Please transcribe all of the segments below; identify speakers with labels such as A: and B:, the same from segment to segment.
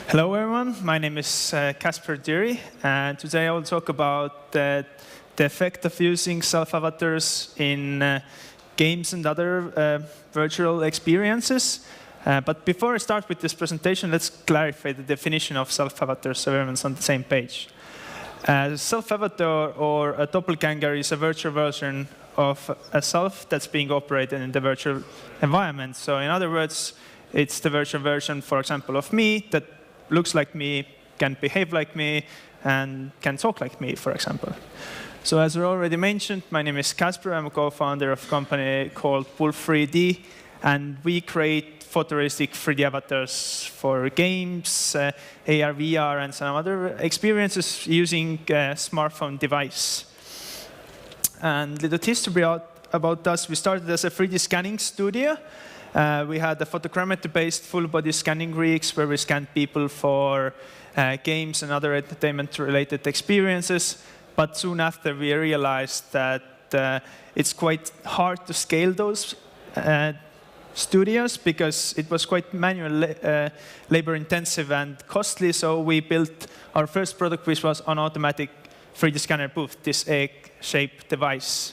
A: Hello, everyone. My name is Kaspar Tiri, and today I will talk about the effect of using self-avatars in games and other virtual experiences. But before I start with this presentation, let's clarify the definition of self-avatar so everyone's on the same page. Self-avatar or a doppelganger is a virtual version of a self that's being operated in the virtual environment. So in other words, it's the virtual version, for example, of me that looks like me, can behave like me, and can talk like me, for example. So as I already mentioned, my name is Kaspar. I'm a co-founder of a company called Wolf 3D, and we create photorealistic 3D avatars for games, AR, VR, and some other experiences using a smartphone device. And little history about us. We started as a 3D scanning studio. We had a photogrammetry-based full-body scanning rigs where we scanned people for games and other entertainment-related experiences. But soon after, we realized that it's quite hard to scale those studios because it was quite manual, labor-intensive, and costly. So we built our first product, which was an automatic 3D scanner booth, this egg-shaped device.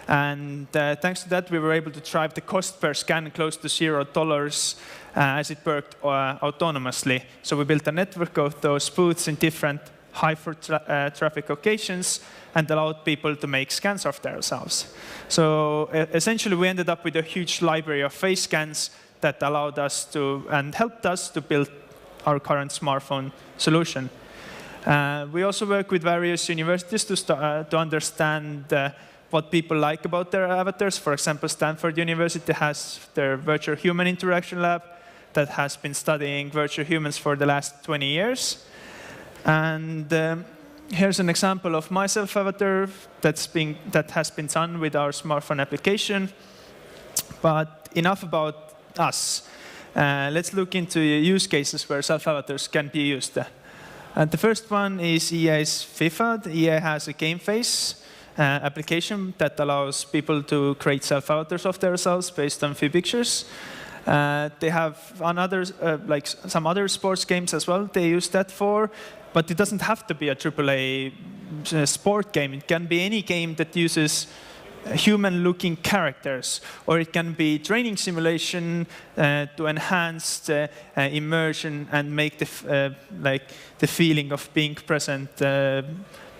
A: And thanks to that, we were able to drive the cost per scan close to $0 as it worked autonomously. So we built a network of those booths in different high-traffic locations and allowed people to make scans of themselves. So essentially, we ended up with a huge library of face scans that allowed us to and helped us to build our current smartphone solution. We also work with various universities to understand what people like about their avatars. For example, Stanford University has their virtual human interaction lab that has been studying virtual humans for the last 20 years. And here's an example of my self-avatar that has been done with our smartphone application. But enough about us. Let's look into use cases where self-avatars can be used. And the first one is EA's FIFA. EA has a game face application that allows people to create self-avatars of themselves based on a few pictures. They have like some other sports games as well they use that for, but it doesn't have to be a AAA sport game. It can be any game that uses human-looking characters, or it can be training simulation to enhance the immersion and make the feeling of being present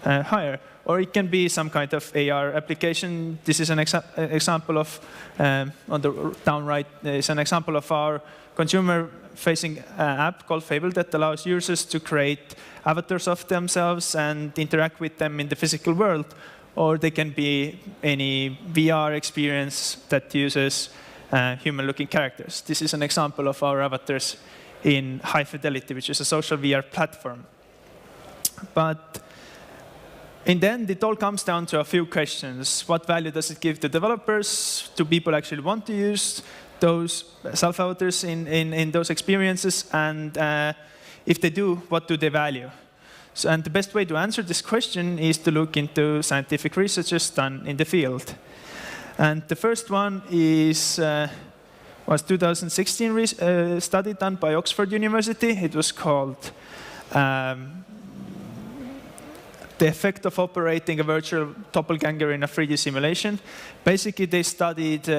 A: higher. Or it can be some kind of AR application. This is an example of, on the down right, is an example of our consumer-facing app called Fable that allows users to create avatars of themselves and interact with them in the physical world. Or they can be any VR experience that uses human-looking characters. This is an example of our avatars in High Fidelity, which is a social VR platform. But in the end, it all comes down to a few questions. What value does it give to developers? Do people actually want to use those self-avatars in those experiences? And if they do, what do they value? So, and the best way to answer this question is to look into scientific researches done in the field. And the first one was 2016 study done by Oxford University. It was called the effect of operating a virtual doppelganger in a 3D simulation. Basically, they studied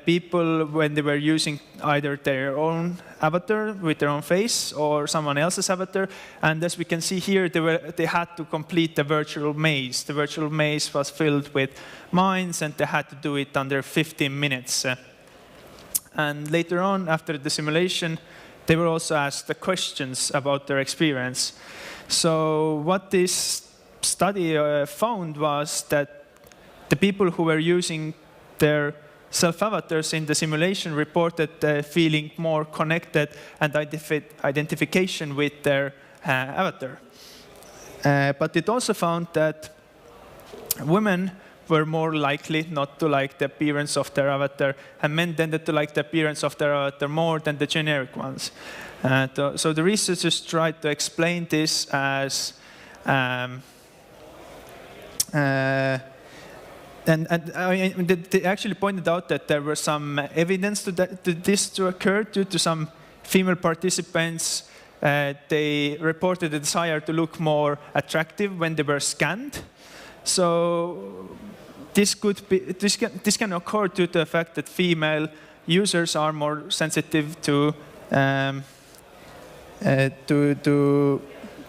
A: people when they were using either their own avatar with their own face or someone else's avatar. And as we can see here, they had to complete the virtual maze. The virtual maze was filled with mines, and they had to do it under 15 minutes. And later on, after the simulation, they were also asked the questions about their experience. So what this study found was that the people who were using their self-avatars in the simulation reported feeling more connected and identification with their avatar. But it also found that women were more likely not to like the appearance of their avatar, and men tended to like the appearance of their avatar more than the generic ones. So the researchers tried to explain this as they actually pointed out that there was some evidence to this to occur due to some female participants they reported a desire to look more attractive when they were scanned. So this can occur due to the fact that female users are more sensitive to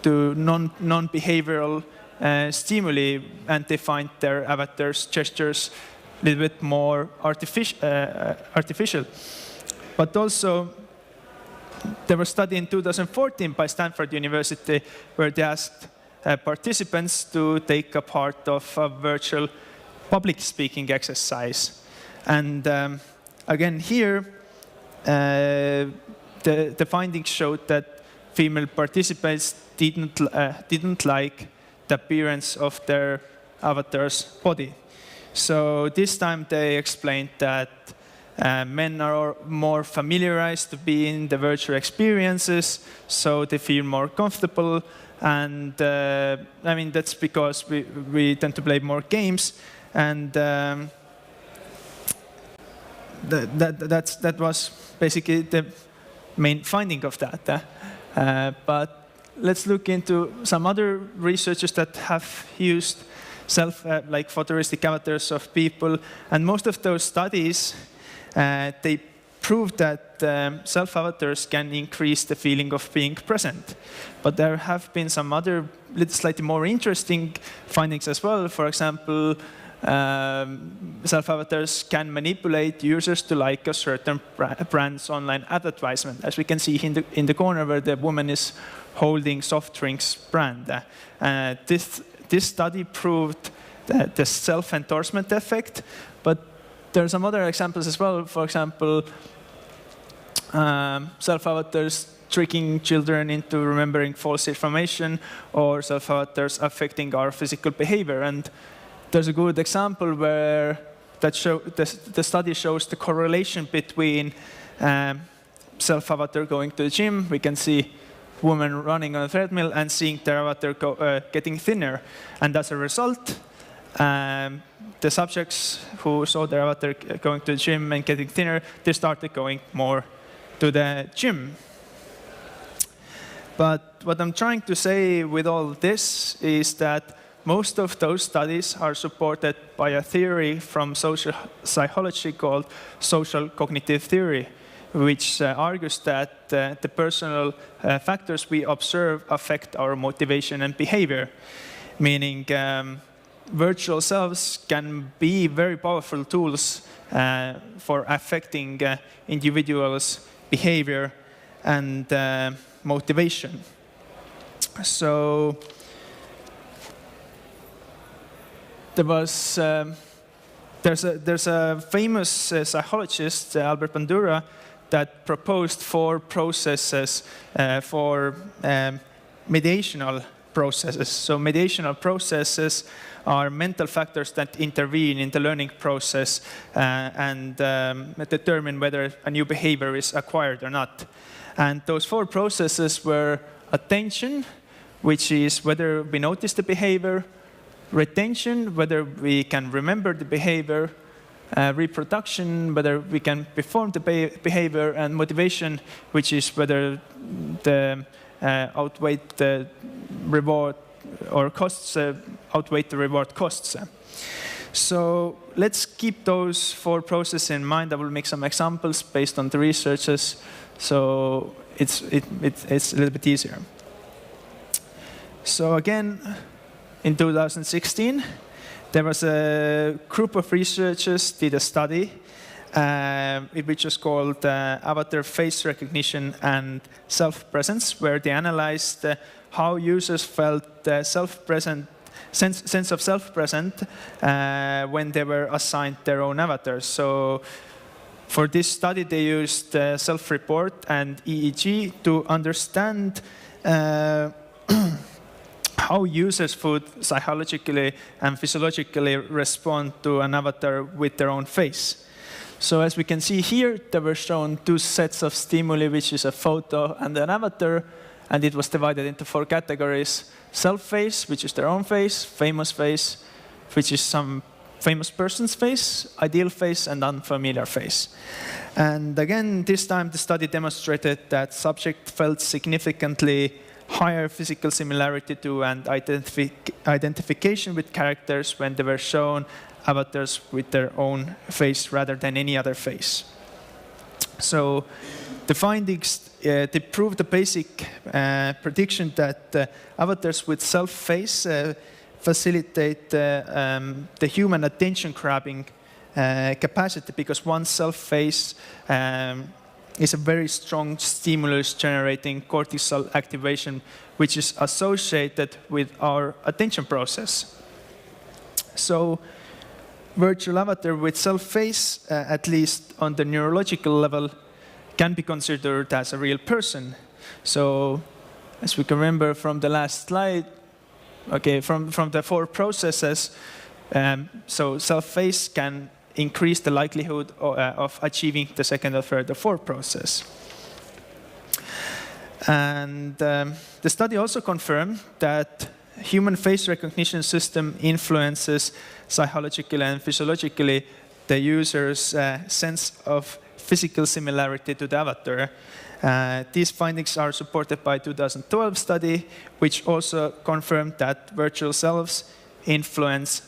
A: non-behavioral stimuli, and they find their avatars' gestures a little bit more artificial. But also, there was a study in 2014 by Stanford University where they asked participants to take a part of a virtual public speaking exercise. And again, here, the findings showed that female participants didn't like the appearance of their avatar's body. So this time they explained that men are more familiarized to be in the virtual experiences, so they feel more comfortable. And I mean, that's because we tend to play more games. And that was basically the main finding of that. But let's look into some other researchers that have used like photorealistic avatars of people. And most of those studies, they prove that self-avatars can increase the feeling of being present. But there have been some other slightly more interesting findings as well. For example, self-avatars can manipulate users to like a certain brand's online advertisement, as we can see in the corner where the woman is holding soft drinks brand. This study proved the self-endorsement effect, but there are some other examples as well. For example, self-avatars tricking children into remembering false information, or self-avatars affecting our physical behavior. And there's a good example where the study shows the correlation between self-avatar going to the gym. We can see women running on a treadmill and seeing their avatar getting thinner. And as a result, the subjects who saw their avatar going to the gym and getting thinner, they started going more to the gym. But what I'm trying to say with all this is that most of those studies are supported by a theory from social psychology called social cognitive theory, which argues that the personal factors we observe affect our motivation and behavior, meaning virtual selves can be very powerful tools for affecting individuals' behavior and motivation. So there's a famous psychologist, Albert Bandura, that proposed 4 processes for mediational processes. So mediational processes are mental factors that intervene in the learning process and determine whether a new behavior is acquired or not. And those 4 processes were attention, which is whether we notice the behavior; retention, whether we can remember the behavior; reproduction, whether we can perform the behavior; and motivation, which is whether the outweigh the reward or costs outweigh the reward costs. So let's keep those 4 processes in mind. I will make some examples based on the researches, so it's a little bit easier. So again, in 2016, there was a group of researchers did a study which was called Avatar Face Recognition and Self-Presence, where they analyzed how users felt sense of self-present when they were assigned their own avatars. So for this study, they used self-report and EEG to understand how users would psychologically and physiologically respond to an avatar with their own face. So as we can see here, there were shown 2 sets of stimuli, which is a photo and an avatar, and it was divided into 4 categories: self-face, which is their own face; famous face, which is some famous person's face, ideal face, and unfamiliar face. And again, this time the study demonstrated that subject felt significantly higher physical similarity to and identification with characters when they were shown avatars with their own face rather than any other face. So the findings, they prove the basic prediction that avatars with self-face facilitate the human attention-grabbing capacity, because one self-face is a very strong stimulus generating cortisol activation, which is associated with our attention process. So virtual avatar with self-face, at least on the neurological level, can be considered as a real person. So as we can remember from the last slide, okay, from the 4 processes, so self-face can increase the likelihood of achieving the 2nd or 3rd or 4th process. And the study also confirmed that human face recognition system influences psychologically and physiologically the user's sense of physical similarity to the avatar. These findings are supported by a 2012 study, which also confirmed that virtual selves influence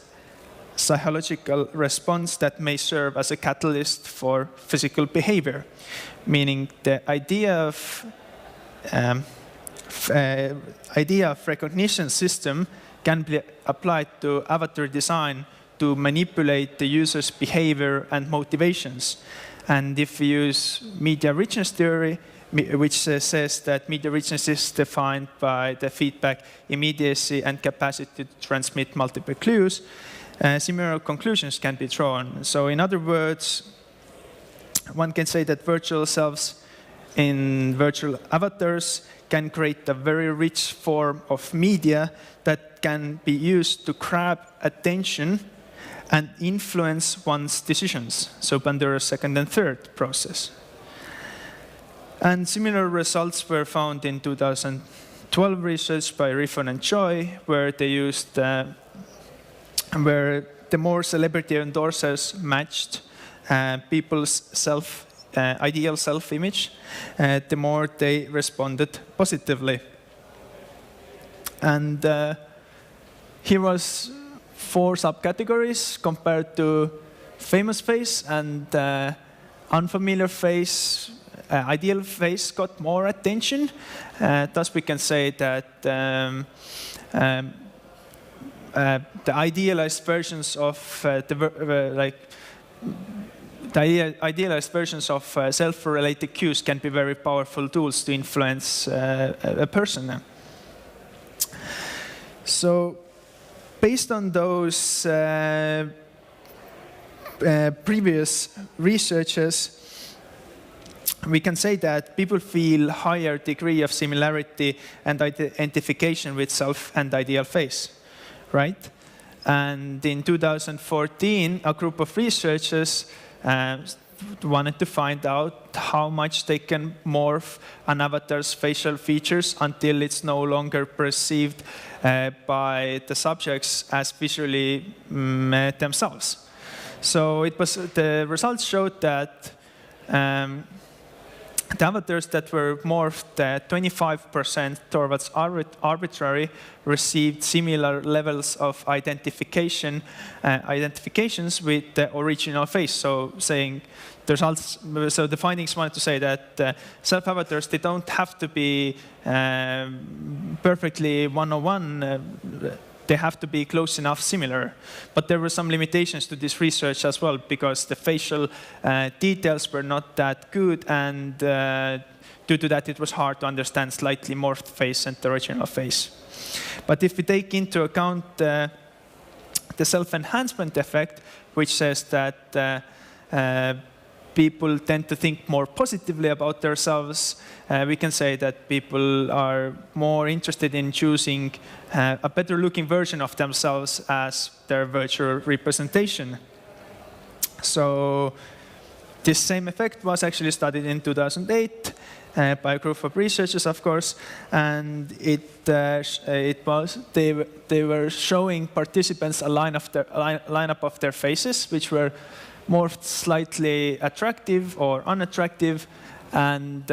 A: psychological response that may serve as a catalyst for physical behavior, meaning the idea of recognition system can be applied to avatar design to manipulate the user's behavior and motivations. And if we use media richness theory, which says that media richness is defined by the feedback immediacy and capacity to transmit multiple clues, similar conclusions can be drawn. So in other words, one can say that virtual selves in virtual avatars can create a very rich form of media that can be used to grab attention and influence one's decisions, so under a 2nd and 3rd process. And similar results were found in 2012 research by Riffon and Choi, where they used where the more celebrity endorsers matched people's ideal self-image, the more they responded positively. And here was 4 subcategories compared to famous face and unfamiliar face. Ideal face got more attention. Thus, we can say that the idealized versions of idealized versions of self-related cues can be very powerful tools to influence a person. So, based on those previous researches, we can say that people feel higher degree of similarity and identification with self and ideal face, right? And in 2014, a group of researchers wanted to find out how much they can morph an avatar's facial features until it's no longer perceived by the subjects as visually themselves. So the results showed that the avatars that were morphed 25% towards arbitrary received similar levels of identifications with the original face. So saying the results, so the findings wanted to say that self-avatars, they don't have to be perfectly one-on-one. They have to be close enough similar. But there were some limitations to this research as well, because the facial details were not that good, and due to that, it was hard to understand slightly morphed face and the original face. But if we take into account the self-enhancement effect, which says that people tend to think more positively about themselves, we can say that people are more interested in choosing a better looking version of themselves as their virtual representation. So this same effect was actually studied in 2008, by a group of researchers, of course, and they were showing participants a lineup of their faces, which were morphed slightly attractive or unattractive. And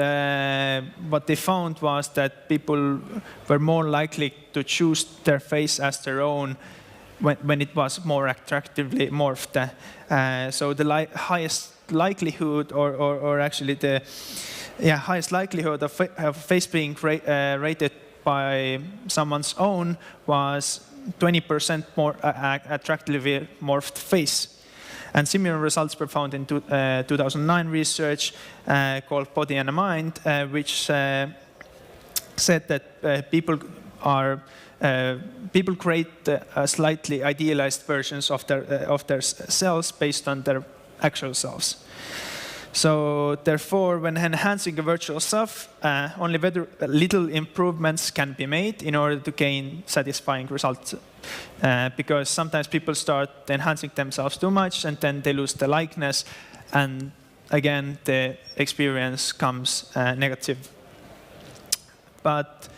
A: what they found was that people were more likely to choose their face as their own when it was more attractively morphed. So the highest likelihood, or actually the highest likelihood of a face being rated by someone's own was 20% more attractively morphed face. And similar results were found in 2009 research called Body and Mind, which said that people create slightly idealized versions of their selves based on their actual selves. So therefore, when enhancing a virtual self, only very little improvements can be made in order to gain satisfying results. Because sometimes people start enhancing themselves too much, and then they lose the likeness, and again, the experience comes negative. But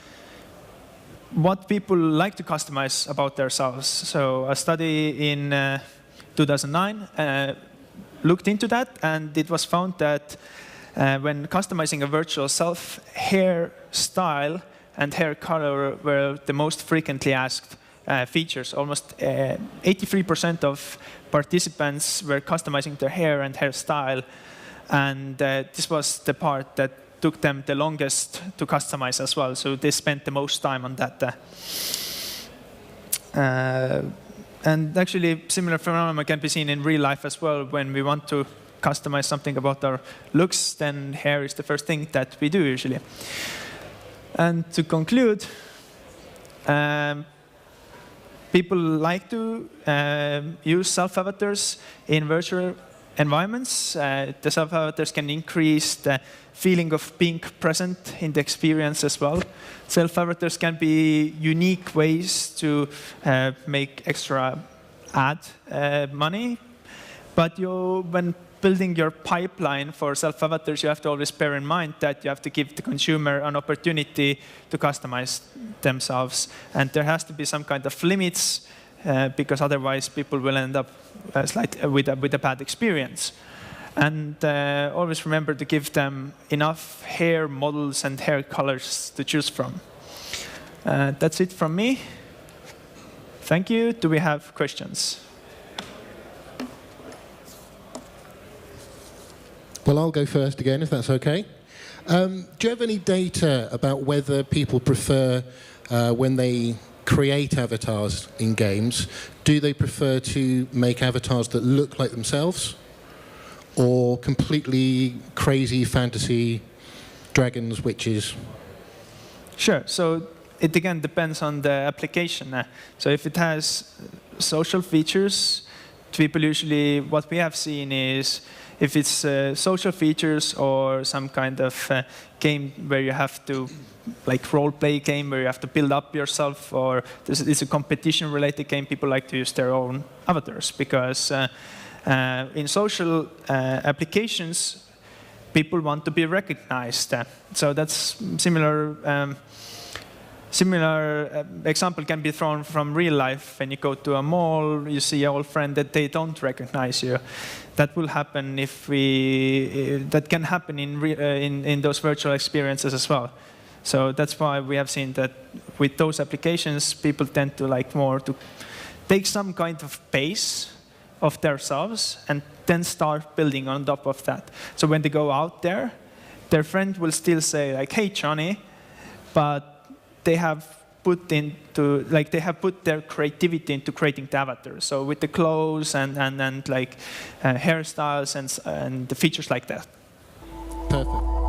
A: what people like to customize about themselves. So a study in 2009 looked into that, and it was found that when customizing a virtual self, hair style and hair color were the most frequently asked features. Almost 83% of participants were customizing their hair and hairstyle, and this was the part that took them the longest to customize as well. So they spent the most time on that. And actually, similar phenomena can be seen in real life as well. When we want to customize something about our looks, then hair is the first thing that we do usually. And to conclude, people like to use self-avatars in virtual environments. The self-avatars can increase the feeling of being present in the experience as well. Self-avatars can be unique ways to make extra ad money. But when building your pipeline for self-avatars, you have to always bear in mind that you have to give the consumer an opportunity to customize themselves. And there has to be some kind of limits, because otherwise people will end up with a bad experience. And always remember to give them enough hair models and hair colors to choose from. That's it from me. Thank you. Do we have questions?
B: Well, I'll go first again, if that's OK. Do you have any data about whether people prefer, when they create avatars in games, do they prefer to make avatars that look like themselves, or completely crazy fantasy dragons, witches?
A: Sure. So it again depends on the application. So if it has social features, people usually, what we have seen is, if it's social features or some kind of game where you have to, like role-play game where you have to build up yourself, or it's a competition-related game, people like to use their own avatars, because in social applications, people want to be recognized. So that's similar. Similar example can be thrown from real life. When you go to a mall, you see an old friend that they don't recognize you. That will happen that can happen in those virtual experiences as well. So that's why we have seen that with those applications, people tend to like more to take some kind of base of themselves and then start building on top of that. So when they go out there, their friend will still say like, "Hey, Johnny," but they have put their creativity into creating the avatar. So with the clothes and like hairstyles and the features like that.
B: Perfect.